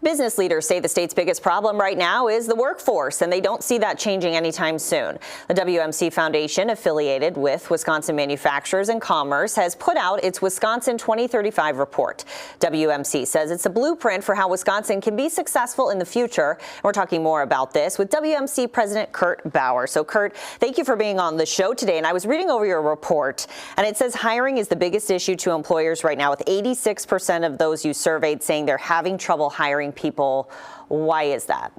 Business leaders say the state's biggest problem right now is the workforce, and they don't see that changing anytime soon. The WMC Foundation, affiliated with Wisconsin Manufacturers and Commerce, has put out its Wisconsin 2035 report. WMC says it's a blueprint for how Wisconsin can be successful in the future. And we're talking more about this with WMC President Kurt Bauer. So, Kurt, thank you for being on the show today. And I was reading over your report, and it says hiring is the biggest issue to employers right now, with 86% of those you surveyed saying they're having trouble hiring people. Why is that?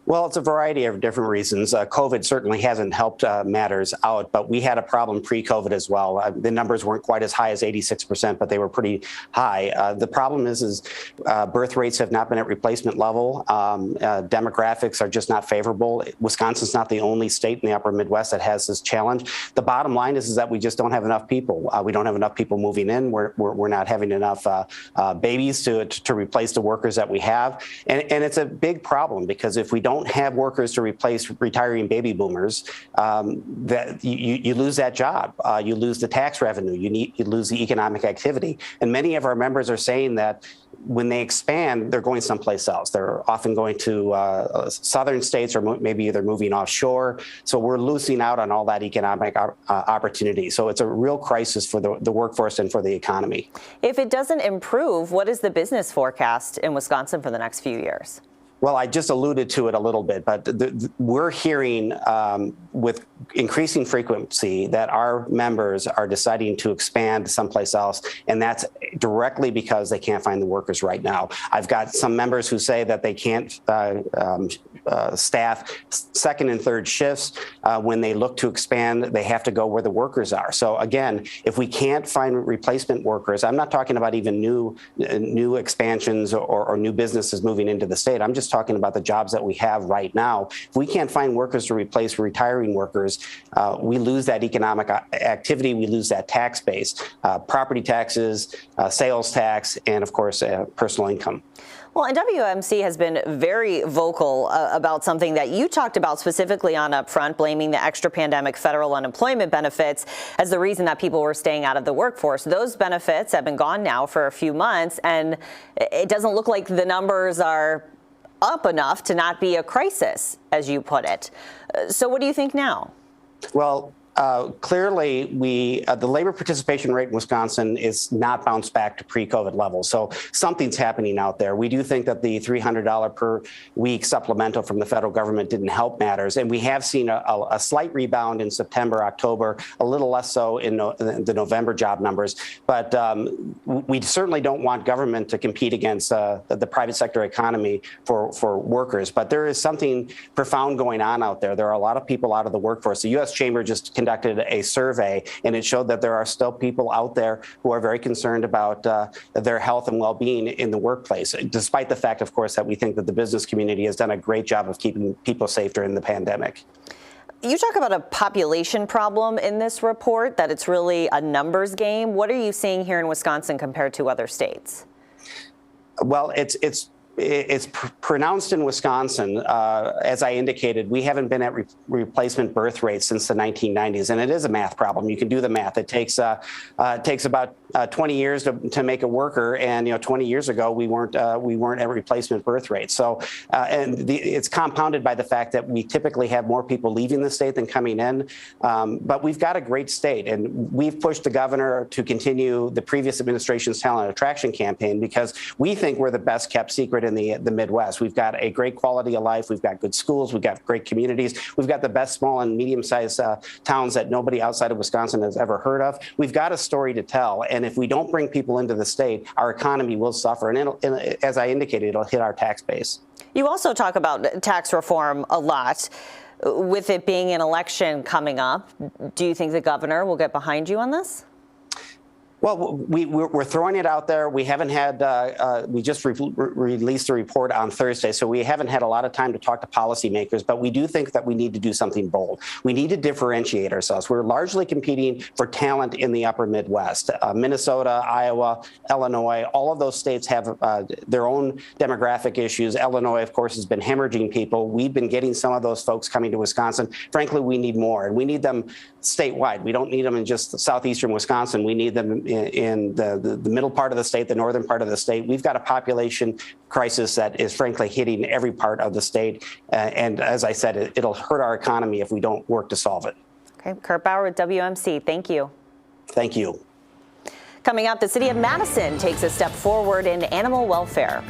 Well, it's a variety of different reasons. COVID certainly hasn't helped matters out, but we had a problem pre-COVID as well. The numbers weren't quite as high as 86%, but they were pretty high. The problem is birth rates have not been at replacement level. Demographics are just not favorable. Wisconsin's not the only state in the upper Midwest that has this challenge. The bottom line is that we just don't have enough people. We don't have enough people moving in. We're not having enough babies to replace the workers that we have. And it's a big problem, because if we don't have workers to replace retiring baby boomers, that you lose that job. You lose the tax revenue. You lose the economic activity. And many of our members are saying that when they expand, they're going someplace else. They're often going to southern states, or maybe they're moving offshore. So we're losing out on all that economic opportunity. So it's a real crisis for the workforce and for the economy. If it doesn't improve, what is the business forecast in Wisconsin for the next few years? Well, I just alluded to it a little bit, but we're hearing with increasing frequency that our members are deciding to expand someplace else, and that's directly because they can't find the workers right now. I've got some members who say that they can't staff second and third shifts. When they look to expand, they have to go where the workers are. So again, if we can't find replacement workers, I'm not talking about even new expansions or new businesses moving into the state. I'm just talking about the jobs that we have right now. If we can't find workers to replace retiring workers, we lose that economic activity, we lose that tax base, property taxes, sales tax, and of course, personal income. Well, and WMC has been very vocal about something that you talked about specifically on Upfront, blaming the extra pandemic federal unemployment benefits as the reason that people were staying out of the workforce. Those benefits have been gone now for a few months, and it doesn't look like the numbers are up enough to not be a crisis, as you put it. So what do you think now? Well, clearly, the labor participation rate in Wisconsin is not bounced back to pre-COVID levels. So something's happening out there. We do think that the $300 per week supplemental from the federal government didn't help matters. And we have seen a slight rebound in September, October, a little less so in the November job numbers. But we certainly don't want government to compete against the private sector economy for workers. But there is something profound going on out there. There are a lot of people out of the workforce. The U.S. Chamber just conducted a survey, and it showed that there are still people out there who are very concerned about their health and well-being in the workplace, despite the fact, of course, that we think that the business community has done a great job of keeping people safe during the pandemic. You talk about a population problem in this report, that it's really a numbers game. What are you seeing here in Wisconsin compared to other states? Well, it's pronounced in Wisconsin. As I indicated, we haven't been at replacement birth rates since the 1990s, and it is a math problem. You can do the math. It takes about 20 years to make a worker, and 20 years ago we weren't at replacement birth rates. So, it's compounded by the fact that we typically have more people leaving the state than coming in. But we've got a great state, and we've pushed the governor to continue the previous administration's talent attraction campaign, because we think we're the best kept secret in the Midwest. We've got a great quality of life. We've got good schools. We've got great communities. We've got the best small and medium-sized towns that nobody outside of Wisconsin has ever heard of. We've got a story to tell. And if we don't bring people into the state, our economy will suffer. And as I indicated, it'll hit our tax base. You also talk about tax reform a lot. With it being an election coming up, do you think the governor will get behind you on this? Well, we're throwing it out there. We haven't had, we just released a report on Thursday, so we haven't had a lot of time to talk to policymakers, but we do think that we need to do something bold. We need to differentiate ourselves. We're largely competing for talent in the upper Midwest. Minnesota, Iowa, Illinois, all of those states have their own demographic issues. Illinois, of course, has been hemorrhaging people. We've been getting some of those folks coming to Wisconsin. Frankly, we need more, and we need them statewide. We don't need them in just southeastern Wisconsin. We need them in the middle part of the state, the northern part of the state. We've got a population crisis that is frankly hitting every part of the state. And as I said, it'll hurt our economy if we don't work to solve it. Okay, Kurt Bauer with WMC. Thank you. Thank you. Coming up, the city of Madison takes a step forward in animal welfare.